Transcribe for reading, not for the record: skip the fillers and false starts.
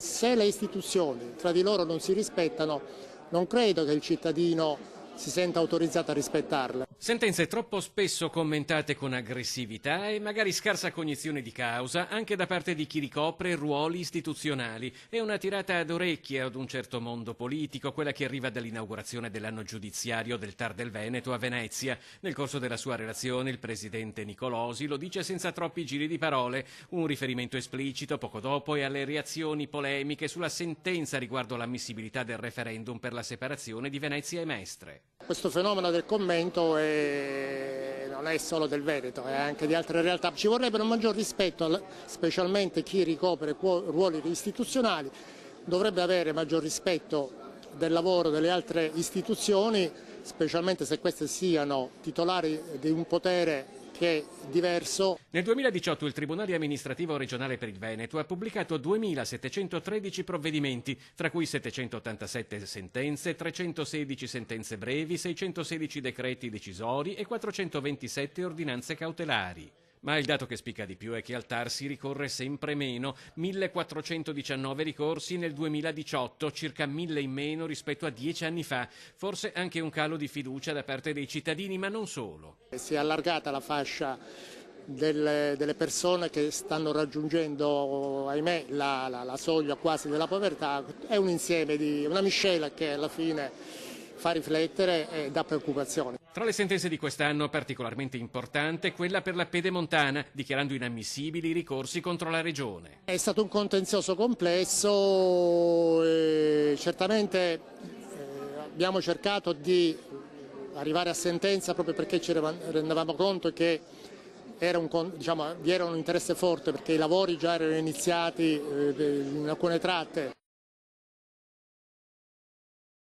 Se le istituzioni tra di loro non si rispettano, non credo che il cittadino si senta autorizzato a rispettarle. Sentenze troppo spesso commentate con aggressività e magari scarsa cognizione di causa anche da parte di chi ricopre ruoli istituzionali. È una tirata ad orecchie ad un certo mondo politico, quella che arriva dall'inaugurazione dell'anno giudiziario del TAR del Veneto a Venezia. Nel corso della sua relazione il presidente Nicolosi lo dice senza troppi giri di parole, un riferimento esplicito poco dopo è alle reazioni polemiche sulla sentenza riguardo l'ammissibilità del referendum per la separazione di Venezia e Mestre. Questo fenomeno del commento non è solo del Veneto, è anche di altre realtà. Ci vorrebbe un maggior rispetto, specialmente chi ricopre ruoli istituzionali, dovrebbe avere maggior rispetto del lavoro delle altre istituzioni, specialmente se queste siano titolari di un potere che è diverso. Nel 2018 il Tribunale amministrativo regionale per il Veneto ha pubblicato 2.713 provvedimenti, tra cui 787 sentenze, 316 sentenze brevi, 616 decreti decisori e 427 ordinanze cautelari. Ma il dato che spicca di più è che al TAR si ricorre sempre meno, 1.419 ricorsi nel 2018, circa 1.000 in meno rispetto a 10 anni fa. Forse anche un calo di fiducia da parte dei cittadini, ma non solo. Si è allargata la fascia delle persone che stanno raggiungendo, ahimè, la soglia quasi della povertà. È un insieme una miscela che alla fine fa riflettere e dà preoccupazione. Tra le sentenze di quest'anno particolarmente importante quella per la Pedemontana, dichiarando inammissibili i ricorsi contro la Regione. È stato un contenzioso complesso e certamente abbiamo cercato di arrivare a sentenza proprio perché ci rendevamo conto che vi era un interesse forte perché i lavori già erano iniziati in alcune tratte.